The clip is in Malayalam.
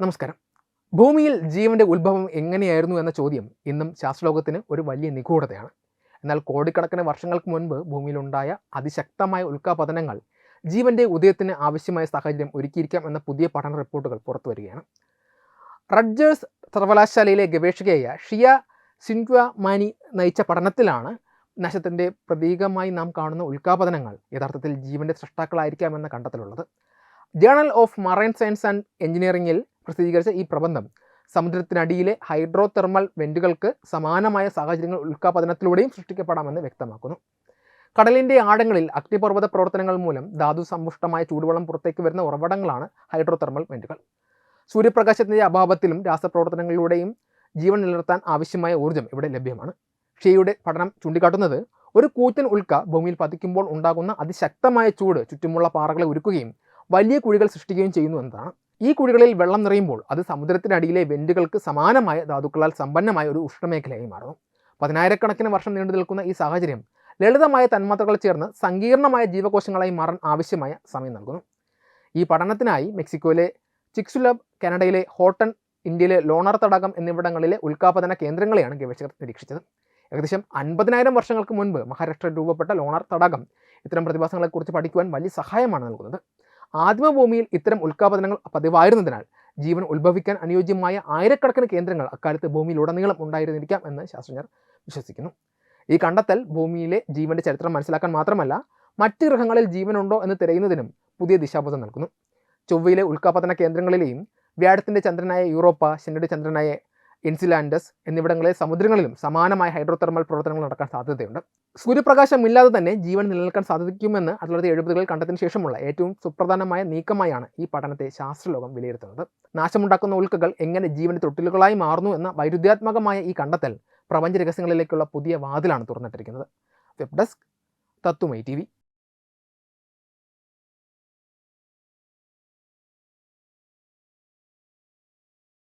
നമസ്കാരം. ഭൂമിയിൽ ജീവന്റെ ഉത്ഭവം എങ്ങനെയായിരുന്നു എന്ന ചോദ്യം ഇന്നും ശാസ്ത്രലോകത്തിന് ഒരു വലിയ നിഗൂഢതയാണ്. എന്നാൽ കോടിക്കണക്കിന് വർഷങ്ങൾക്ക് മുൻപ് ഭൂമിയിലുണ്ടായ അതിശക്തമായ ഉൽക്കാപതനങ്ങൾ ജീവന്റെ ഉദയത്തിന് ആവശ്യമായ സാഹചര്യം ഒരുക്കിയിരിക്കാം എന്ന പുതിയ പഠന റിപ്പോർട്ടുകൾ പുറത്തുവരികയാണ്. റഡ്ജേഴ്സ് സർവകലാശാലയിലെ ഗവേഷകയായ ഷിയ സിൻക്വ മാനി നയിച്ച പഠനത്തിലാണ് നാശത്തിൻ്റെ പ്രതീകമായി നാം കാണുന്ന ഉൽക്കാപതനങ്ങൾ യഥാർത്ഥത്തിൽ ജീവന്റെ സൃഷ്ടാക്കളായിരിക്കാമെന്ന കണ്ടെത്തലുള്ളത്. Journal of marine science and എഞ്ചിനീയറിംഗിൽ പ്രസിദ്ധീകരിച്ച ഈ പ്രബന്ധം സമുദ്രത്തിനടിയിലെ ഹൈഡ്രോ തെർമൽ വെന്റുകൾക്ക് സമാനമായ സാഹചര്യങ്ങൾ ഉൽക്കാപതനത്തിലൂടെയും സൃഷ്ടിക്കപ്പെടാമെന്ന് വ്യക്തമാക്കുന്നു. കടലിൻ്റെ ആഴങ്ങളിൽ അഗ്നിപർവ്വത പ്രവർത്തനങ്ങൾ മൂലം ധാതു സമ്പുഷ്ടമായ ചൂടുവെള്ളം പുറത്തേക്ക് വരുന്ന ഉറവിടങ്ങളാണ് ഹൈഡ്രോ തെർമൽ വെന്റുകൾ. സൂര്യപ്രകാശത്തിൻ്റെ അഭാവത്തിലും രാസപ്രവർത്തനങ്ങളിലൂടെയും ജീവൻ നിലനിർത്താൻ ആവശ്യമായ ഊർജ്ജം ഇവിടെ ലഭ്യമാണ്. ഷിയയുടെ പഠനം ചൂണ്ടിക്കാട്ടുന്നത് ഒരു കൂറ്റൻ ഉൽക്ക ഭൂമിയിൽ പതിക്കുമ്പോൾ ഉണ്ടാകുന്ന അതിശക്തമായ ചൂട് ചുറ്റുമുള്ള പാറകളെ ഉരുക്കുകയും വലിയ കുഴികൾ സൃഷ്ടിക്കുകയും ചെയ്യുന്നു എന്നതാണ്. ഈ കുഴികളിൽ വെള്ളം നിറയുമ്പോൾ അത് സമുദ്രത്തിനടിയിലെ വെന്റുകൾക്ക് സമാനമായ ധാതുക്കളാൽ സമ്പന്നമായ ഒരു ഉഷ്ണമേഖലയായി മാറുന്നു. 10,000-കണക്കിന് വർഷം നീണ്ടു നിൽക്കുന്ന ഈ സാഹചര്യം ലളിതമായ തന്മാത്രകൾ ചേർന്ന് സങ്കീർണമായ ജീവകോശങ്ങളായി മാറാൻ ആവശ്യമായ സമയം നൽകുന്നു. ഈ പഠനത്തിനായി മെക്സിക്കോയിലെ ചിക്സുലബ്, കാനഡയിലെ ഹോട്ടൺ, ഇന്ത്യയിലെ ലോണർ തടാകം എന്നിവിടങ്ങളിലെ ഉൽക്കാപതന കേന്ദ്രങ്ങളെയാണ് ഗവേഷകർ നിരീക്ഷിച്ചത്. ഏകദേശം 50,000 വർഷങ്ങൾക്ക് മുൻപ് മഹാരാഷ്ട്രയിൽ രൂപപ്പെട്ട ലോണർ തടാകം ഇത്തരം പ്രതിഭാസങ്ങളെക്കുറിച്ച് പഠിക്കുവാൻ വലിയ സഹായമാണ് നൽകുന്നത്. ആദിമഭൂമിയിൽ ഇത്തരം ഉൽക്കാപതനങ്ങൾ പതിവായിരുന്നതിനാൽ ജീവൻ ഉത്ഭവിക്കാൻ അനുയോജ്യമായ ആയിരക്കണക്കിന് കേന്ദ്രങ്ങൾ അക്കാലത്ത് ഭൂമിയിലുടനീളം ഉണ്ടായിരുന്നിരിക്കാം എന്ന് ശാസ്ത്രജ്ഞർ വിശ്വസിക്കുന്നു. ഈ കണ്ടെത്തൽ ഭൂമിയിലെ ജീവന്റെ ചരിത്രം മനസ്സിലാക്കാൻ മാത്രമല്ല, മറ്റ് ഗ്രഹങ്ങളിൽ ജീവനുണ്ടോ എന്ന് തിരയുന്നതിനും പുതിയ ദിശാബോധം നൽകുന്നു. ചൊവ്വയിലെ ഉൽക്കാപതന കേന്ദ്രങ്ങളിലെയും വ്യാഴത്തിൻ്റെ ചന്ദ്രനായ യൂറോപ്പ, ശനിയുടെ ചന്ദ്രനായ എൻസിലാൻഡസ് എന്നിവിടങ്ങളിലെ സമുദ്രങ്ങളിലും സമാനമായ ഹൈഡ്രോ തെർമൽ പ്രവർത്തനങ്ങൾ നടക്കാൻ സാധ്യതയുണ്ട്. സൂര്യപ്രകാശമില്ലാതെ തന്നെ ജീവൻ നിലനിൽക്കാൻ സാധിക്കുമെന്ന് 1970-കളിൽ കണ്ടെത്തിയതിനു ശേഷമുള്ള ഏറ്റവും സുപ്രധാനമായ നീക്കമായാണ് ഈ പഠനത്തെ ശാസ്ത്രലോകം വിലയിരുത്തുന്നത്. നാശമുണ്ടാക്കുന്ന ഉൽക്കകൾ എങ്ങനെ ജീവന്റെ തൊട്ടിലുകളായി മാറുന്നു എന്ന വൈരുദ്ധ്യാത്മകമായ ഈ കണ്ടെത്തൽ പ്രപഞ്ച രഹസ്യങ്ങളിലേക്കുള്ള പുതിയ വാതിലാണ് തുറന്നിട്ടിരിക്കുന്നത്. വെബ് ഡെസ്ക് തത്വമൈ TV.